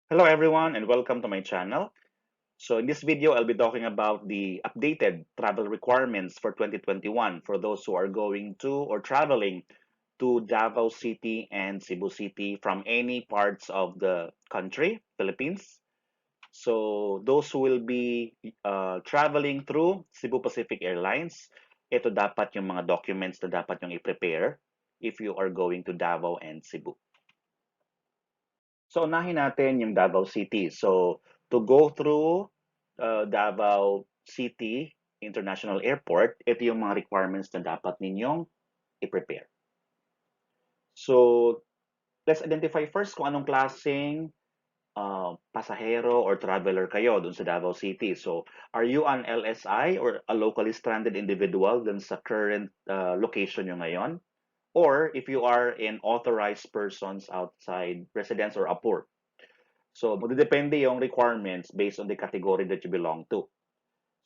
Hello everyone and welcome to my channel. So in this video, I'll be talking about the updated travel requirements for 2021 for those who are going to or traveling to Davao City and Cebu City from any parts of the country, Philippines. So those who will be traveling through Cebu Pacific Airlines, ito dapat yung mga documents na dapat yung i-prepare if you are going to Davao and Cebu. So, unahin natin yung Davao City. So, to go through Davao City International Airport, ito yung mga requirements na dapat ninyong i-prepare. So, let's identify first kung anong klaseng pasahero or traveler kayo dun sa Davao City. So, are you an LSI or a locally stranded individual dun sa current location nyo ngayon? Or if you are an authorized persons outside residence or APOR. So, magdedepende yung requirements based on the category that you belong to.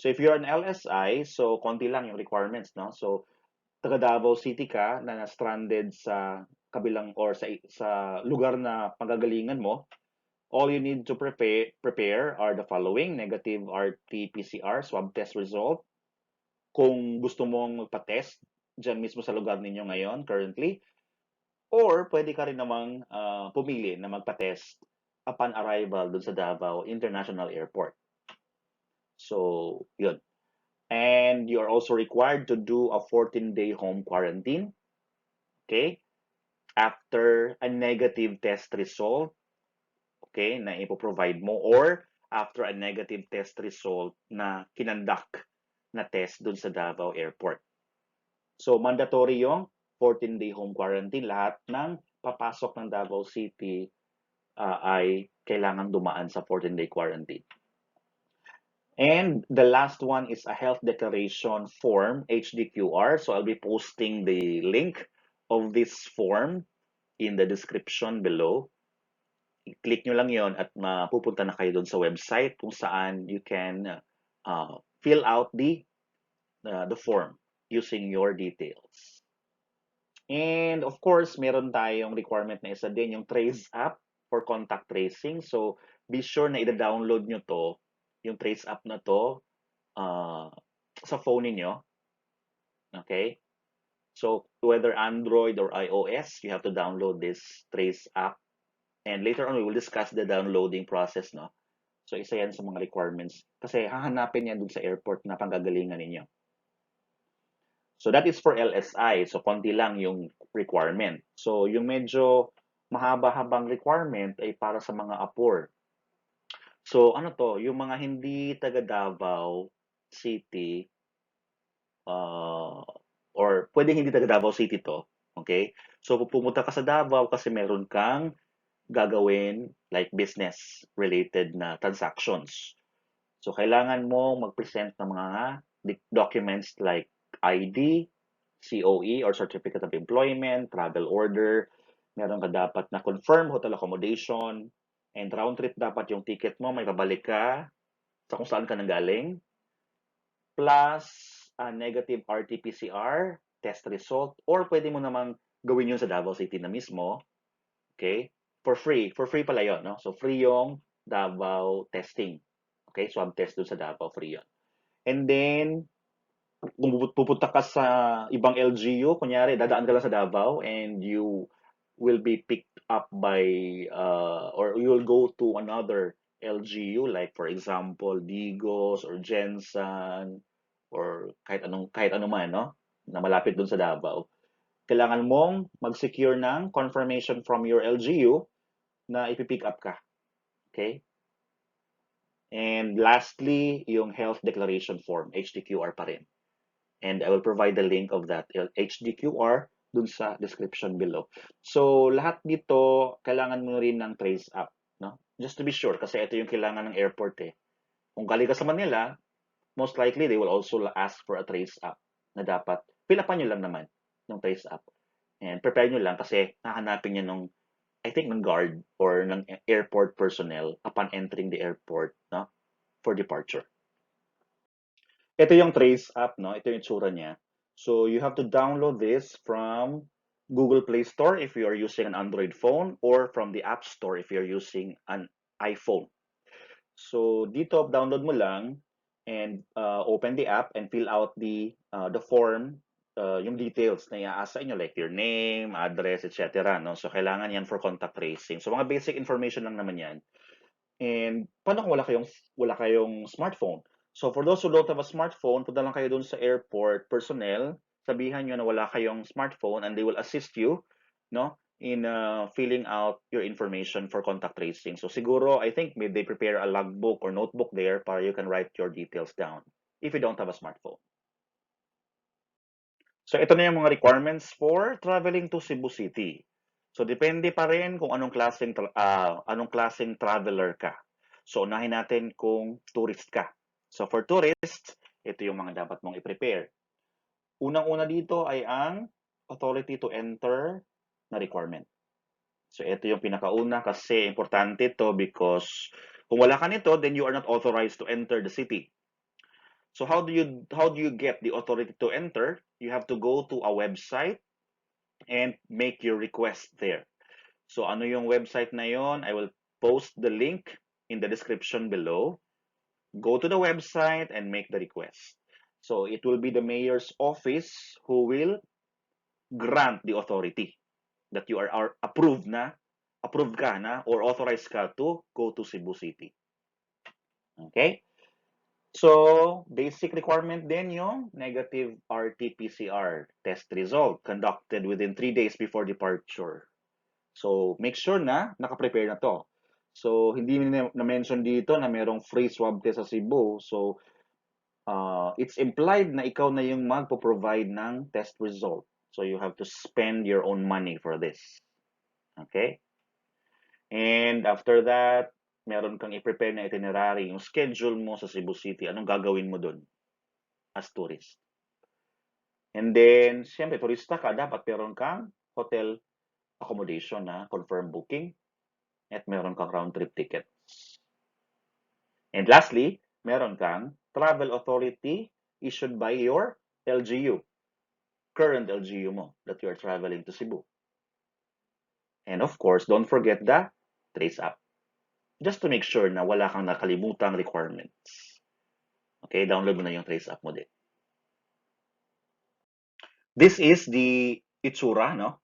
So, if you're an LSI, so konti lang yung requirements, no? So, taga Davao City ka na stranded sa kabilang or sa lugar na pagagalingan mo, all you need to prepare are the following: negative RT-PCR swab test result. Kung gusto mong magpa-test dyan mismo sa lugar ninyo ngayon, currently, or pwede ka rin namang pumili na magpa-test upon arrival dun sa Davao International Airport. So, yun. And you are also required to do a 14-day home quarantine, okay? After a negative test result, okay, na ipoprovide mo, or after a negative test result na kinandak na test dun sa Davao Airport. So, mandatory yung 14-day home quarantine. Lahat ng papasok ng Davao City ay kailangan dumaan sa 14-day quarantine. And the last one is a health declaration form, HDQR. So I'll be posting the link of this form in the description below. I-click nyo lang yon at mapupunta na kayo doon sa website kung saan you can fill out the form using your details. And of course, meron tayong requirement na isa din, yung Trace app for contact tracing. So be sure na i-download nyo to, yung Trace app na to, sa phone niyo. Okay? So, whether Android or iOS, you have to download this Trace app. And later on, we will discuss the downloading process, no? So, isa yan sa mga requirements. Kasi hahanapin yan dun sa airport na panggagalingan ninyo. So, that is for LSI. So, konti lang yung requirement. So, yung medyo mahaba-habang requirement ay para sa mga APOR. So, ano to? Yung mga hindi taga Davao City, or pwedeng hindi taga Davao City to, okay? So, pumunta ka sa Davao kasi meron kang gagawin like business-related na transactions. So, kailangan mo mag-present ng mga documents like ID, COE or Certificate of Employment, travel order, meron ka dapat na confirm hotel accommodation, and round trip dapat yung ticket mo, may pabalik ka sa kung saan ka nanggaling, plus negative RT-PCR test result, or pwede mo namang gawin yun sa Davao City na mismo, okay? For free. For free pala yun, no? So, free yung Davao testing. Okay? Swab test dun sa Davao, free yun. And then, kung pupunta ka sa ibang LGU, kunyari, dadaan ka lang sa Davao and you will be picked up by, or you will go to another LGU, like for example, Digos or Jensen, or kahit ano man, no? Na malapit dun sa Davao. Kailangan mong mag-secure ng confirmation from your LGU na ipipick up ka. Okay? And lastly, yung health declaration form, HDQR pa rin. And I will provide the link of that HDQR dun sa description below. So, lahat dito, kailangan mo rin ng trace app. No? Just to be sure, kasi ito yung kailangan ng airport eh. Kung galing ka sa Manila, most likely they will also ask for a trace app na dapat fill upan nyo lang naman ng trace app. And prepare nyo lang kasi hahanapin nyo nung, I think, ng guard or ng airport personnel upon entering the airport, no, for departure. Ito yung trace app, no? Ito yung tsura niya. So you have to download this from Google Play Store if you are using an Android phone, or from the App Store if you're using an iPhone. So dito, download mo lang and open the app and fill out the form, yung details na iaasa inyo like your name, address, etc. No? So kailangan yan for contact tracing. So mga basic information lang naman yan. And paano kung wala kayong smartphone? So for those who don't have a smartphone, punta lang kayo dun sa airport personnel, sabihan nyo na wala kayong smartphone and they will assist you, no, in filling out your information for contact tracing. So siguro, I think maybe they prepare a logbook or notebook there para you can write your details down if you don't have a smartphone. So ito na yung mga requirements for traveling to Cebu City. So depende pa rin kung anong klaseng traveler ka. So unahin natin kung tourist ka. So for tourists, ito yung mga dapat mong i-prepare. Unang-una dito ay ang authority to enter na requirement. So ito yung pinakauna kasi importante to because kung wala ka nito, then you are not authorized to enter the city. So how do you get the authority to enter? You have to go to a website and make your request there. So ano yung website na yon? I will post the link in the description below. Go to the website and make the request. So it will be the mayor's office who will grant the authority that you are approved ka na or authorized ka to go to Cebu City. Okay? So, basic requirement din yung negative RT-PCR test result conducted within 3 days before departure. So, make sure na nakaprepare na to. So, hindi na-mention dito na merong free swab test sa Cebu. So, it's implied na ikaw na yung magpo-provide ng test result. So, you have to spend your own money for this. Okay? And after that, meron kang i-prepare na itinerary, yung schedule mo sa Cebu City, anong gagawin mo doon as tourist. And then, siyempre, turista ka, dapat meron kang hotel accommodation na confirm booking at meron kang round-trip tickets. And lastly, meron kang travel authority issued by your LGU, current LGU mo that you are traveling to Cebu. And of course, don't forget the trace app. Just to make sure na wala kang nakalimutang requirements. Okay, download mo na yung trace app mo din. This is the itsura, no,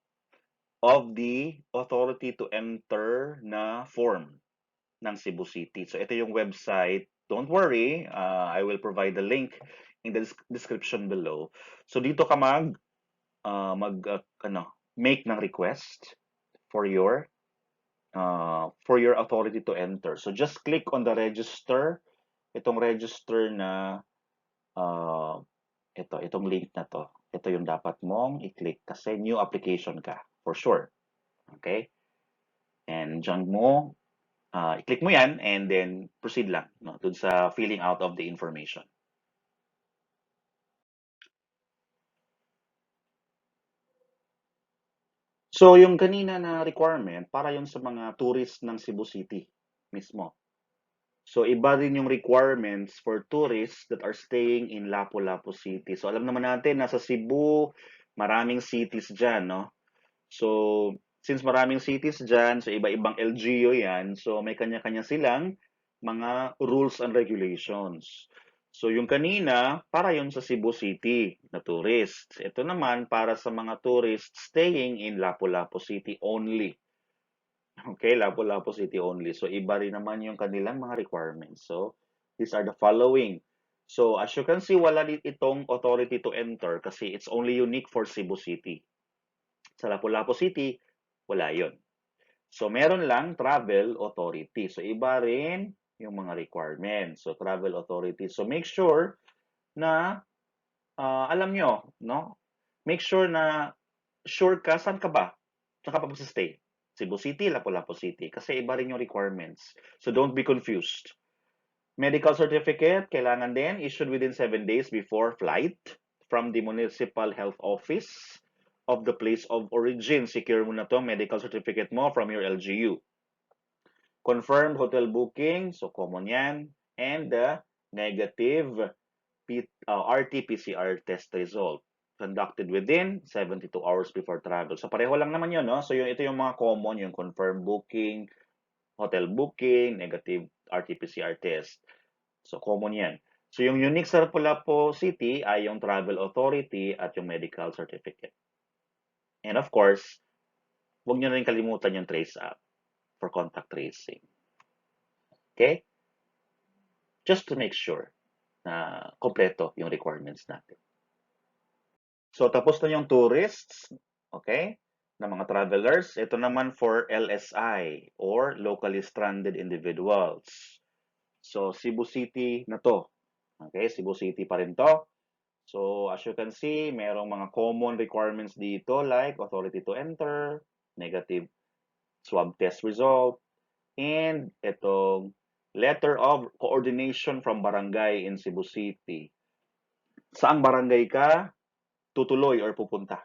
of the authority to enter na form ng Cebu City. So ito yung website. Don't worry, I will provide the link in the description below. So dito ka make ng request for your authority to enter. So just click on the register. Itong register na itong link na to. Ito yung dapat mong i-click kasi new application ka for sure. Okay? And dyan mo i-click mo yan and then proceed lang no, dun sa filling out of the information. So yung kanina na requirement para yung sa mga tourists ng Cebu City mismo. So iba din yung requirements for tourists that are staying in Lapu-Lapu City. So alam naman natin nasa Cebu, maraming cities dyan, no? So since maraming cities dyan, so iba-ibang LGU yan, so may kanya-kanya silang mga rules and regulations. So yung kanina, para yun sa Cebu City na tourists. Ito naman para sa mga tourists staying in Lapu-Lapu City only. Okay, Lapu-Lapu City only. So iba rin naman yung kanilang mga requirements. So these are the following. So as you can see, wala itong authority to enter kasi it's only unique for Cebu City. Sa Lapu-Lapu City, wala yon. So meron lang travel authority. So iba rin yung mga requirements. So travel authority. So make sure na alam nyo, no? Make sure na sure ka, saan ka ba? Saan ka pa stay? Cebu City, Lapu-Lapu City. Kasi iba rin yung requirements. So don't be confused. Medical certificate, kailangan din issued within 7 days before flight from the Municipal Health Office of the place of origin. Secure mo na to medical certificate mo from your LGU. Confirmed hotel booking, so common yan. And the negative RT-PCR test result conducted within 72 hours before travel. So pareho lang naman yun, no? So ito yung mga common, yung confirmed booking, hotel booking, negative RT-PCR test. So, common yan. So, yung unique sa Lapu-Lapu City ay yung travel authority at yung medical certificate. And of course, huwag nyo na rin kalimutan yung trace app for contact tracing. Okay? Just to make sure na kompleto yung requirements natin. So, tapos na yung tourists, okay, na mga travelers. Ito naman for LSI or locally stranded individuals. So, Cebu City na to. Okay, Cebu City pa rin to. So, as you can see, merong mga common requirements dito like authority to enter, negative swab test result, and itong letter of coordination from barangay in Cebu City. Saang barangay ka tutuloy or pupunta?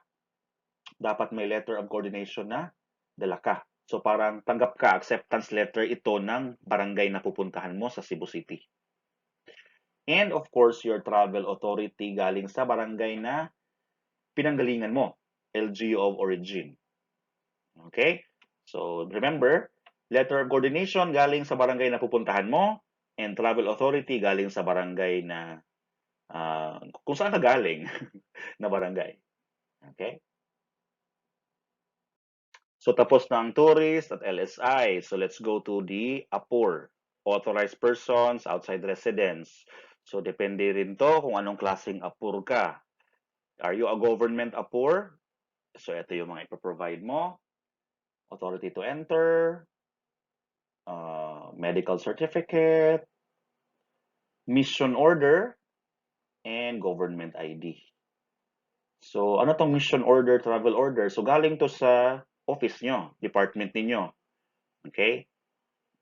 Dapat may letter of coordination na dala ka. So parang tanggap ka, acceptance letter ito ng barangay na pupuntahan mo sa Cebu City. And of course, your travel authority galing sa barangay na pinanggalingan mo, LGU of origin. Okay? So remember, letter of coordination galing sa barangay na pupuntahan mo and travel authority galing sa barangay na kung saan ka galing na barangay. Okay? So tapos na ang tourist at LSI. So let's go to the APOR, authorized persons outside residence. So depende rin to kung anong klaseng APOR ka. Are you a government APOR? So ito yung mga ipoprovide mo. Authority to enter, medical certificate, mission order, and government ID. So ano tong mission order, travel order? So galing to sa office nyo, department ninyo. Okay?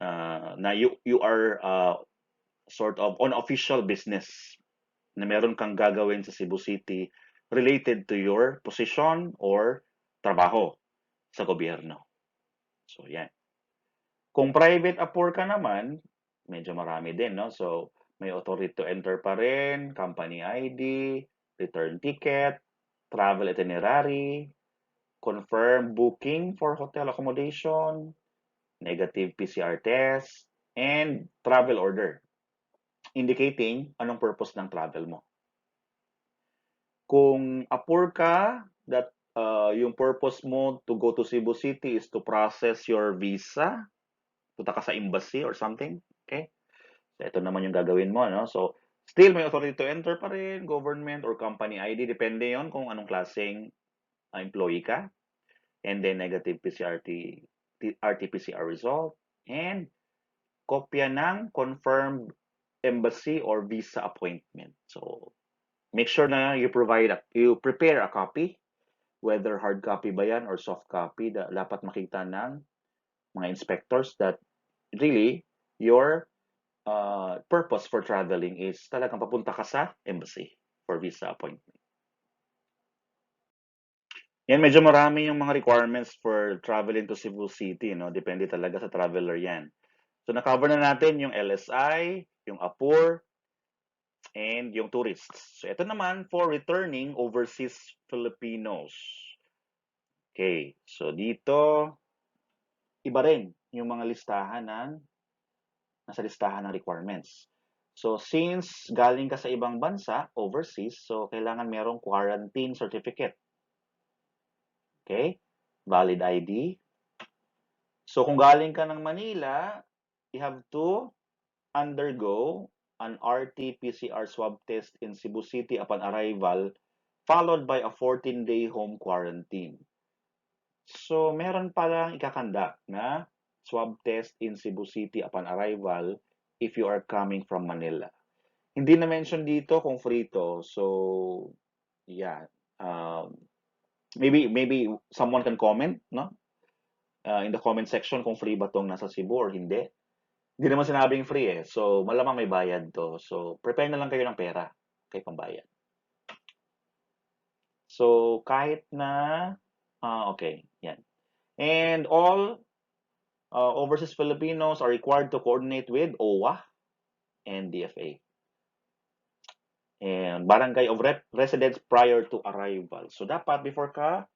Na you are sort of on official business na meron kang gagawin sa Cebu City related to your position or trabaho sa gobyerno. So, yan. Kung private appor ka naman, medyo marami din, no? So, may authority to enter pa rin, company ID, return ticket, travel itinerary, confirm booking for hotel accommodation, negative PCR test, and travel order, indicating anong purpose ng travel mo. Kung appor ka that yung purpose mo to go to Cebu City is to process your visa, punta ka sa embassy or something, okay? So, ito naman yung gagawin mo, no? So, still may authority to enter pa rin, government or company ID, depende yon kung anong klaseng employee ka. And then negative RT-PCR result, and kopya ng confirmed embassy or visa appointment. So, make sure na you prepare a copy, whether hard copy ba yan or soft copy, dapat makita ng mga inspectors that really your purpose for traveling is talagang papunta ka sa embassy for visa appointment. Yan, medyo marami yung mga requirements for traveling to Cebu City, no? Depende talaga sa traveler yan. So, na-cover na natin yung LSI, yung APOR, and yung tourists. So, ito naman for returning overseas Filipinos. Okay. So, dito, iba rin yung mga listahan nasa listahan ng requirements. So, since galing ka sa ibang bansa, overseas, so kailangan merong quarantine certificate. Okay? Valid ID. So, kung galing ka ng Manila, you have to undergo an RT-PCR swab test in Cebu City upon arrival, followed by a 14-day home quarantine. So, meron palang ikakandak na swab test in Cebu City upon arrival if you are coming from Manila. Hindi na mention dito kung free to. So, yeah. Maybe someone can comment, no? In the comment section kung free ba tong nasa Cebu or hindi. Hindi naman sinabing free eh. So, malamang may bayad to. So, prepare na lang kayo ng pera kay pambayad. So, kahit na, okay, yan. And all overseas Filipinos are required to coordinate with OWA and DFA. And barangay of residence prior to arrival. So, dapat before ka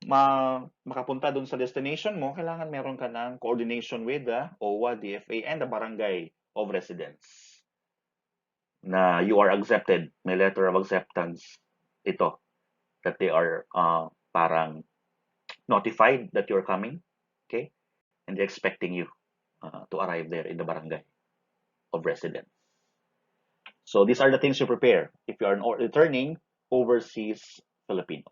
makapunta dun sa destination mo, kailangan meron ka ng coordination with the OWA, DFA, and the Barangay of Residence na you are accepted. May letter of acceptance ito that they are parang notified that you're coming, okay? And they're expecting you to arrive there in the Barangay of Residence. So these are the things you prepare if you are an returning overseas Filipino.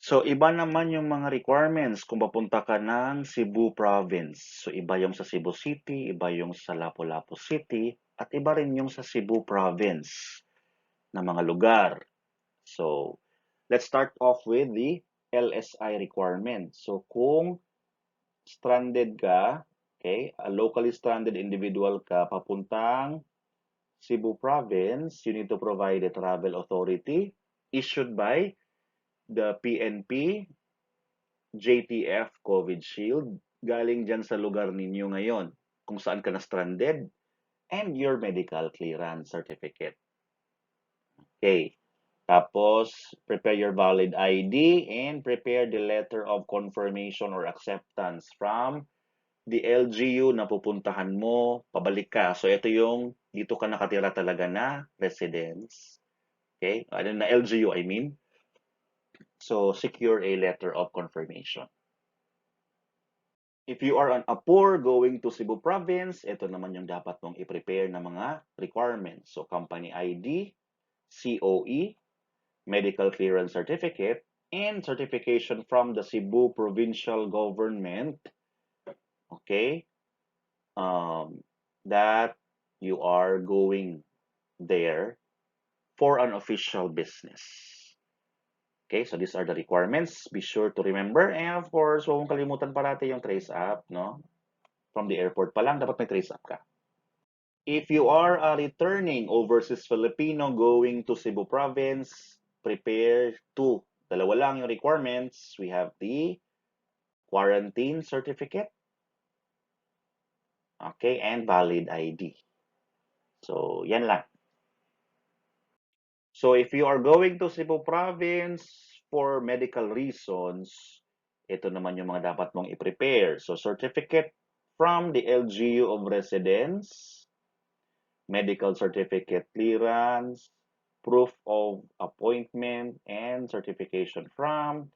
So, iba naman yung mga requirements kung papunta ka ng Cebu Province. So, iba yung sa Cebu City, iba yung sa Lapu-Lapu City, at iba rin yung sa Cebu Province na mga lugar. So, let's start off with the LSI requirement. So, kung stranded ka, okay, a locally stranded individual ka papuntang Cebu Province, you need to provide a travel authority issued by the PNP JTF COVID Shield galing dyan sa lugar ninyo ngayon kung saan ka na stranded and your medical clearance certificate. Okay. Tapos, prepare your valid ID and prepare the letter of confirmation or acceptance from the LGU na pupuntahan mo, pabalik ka. So, ito yung dito ka nakatira talaga na residence. Okay? Ano na LGU, I mean. So, secure a letter of confirmation. If you are an APOR going to Cebu Province, ito naman yung dapat mong i-prepare na mga requirements. So, company ID, COE, medical clearance certificate, and certification from the Cebu Provincial Government, okay, that you are going there for an official business. Okay, so these are the requirements. Be sure to remember. And of course, huwag mong kalimutan parati yung trace app, no? From the airport pa lang, dapat may trace app ka. If you are a returning overseas Filipino going to Cebu Province, prepare to. Dalawa lang yung requirements. We have the quarantine certificate, okay, and valid ID. So, yan lang. So, if you are going to Cebu Province for medical reasons, ito naman yung mga dapat mong i-prepare. So, certificate from the LGU of residence, medical certificate clearance, proof of appointment, and certification from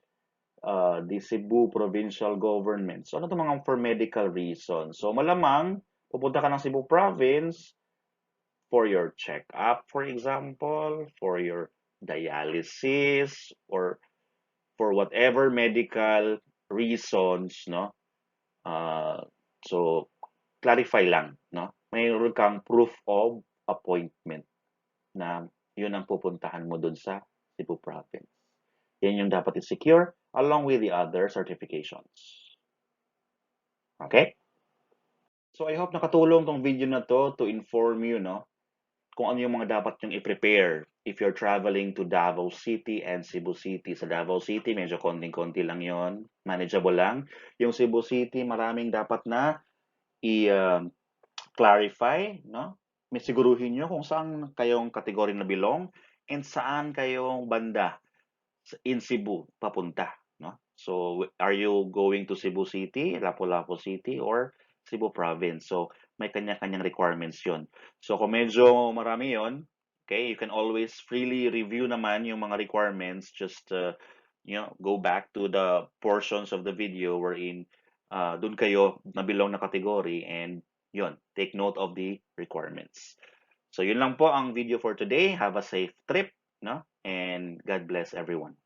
the Cebu Provincial Government. So, ano ito mga for medical reasons? So, malamang, pupunta ka ng Cebu Province for your check-up, for example, for your dialysis, or for whatever medical reasons, no? So, clarify lang, no? Mayroon kang proof of appointment na yun ang pupuntahan mo dun sa Cebu Province. Yan yung dapat i-secure along with the other certifications. Okay? So, I hope nakatulong tong video na to inform you, no? Kung ano yung mga dapat yung i-prepare if you're traveling to Davao City and Cebu City. Sa Davao City, medyo konting-konti lang yon, manageable lang. Yung Cebu City, maraming dapat na i-clarify, no? May siguruhin nyo kung saan kayong kategory na belong and saan kayong banda in Cebu papunta, no? So, are you going to Cebu City, Lapu-Lapu City, or Cebu Province? So, may kanya-kanyang requirements yun. So, kung medyo marami yun, okay, you can always freely review naman yung mga requirements. Just, go back to the portions of the video wherein dun kayo nabilong na category and yun, take note of the requirements. So, yun lang po ang video for today. Have a safe trip, no? And God bless everyone.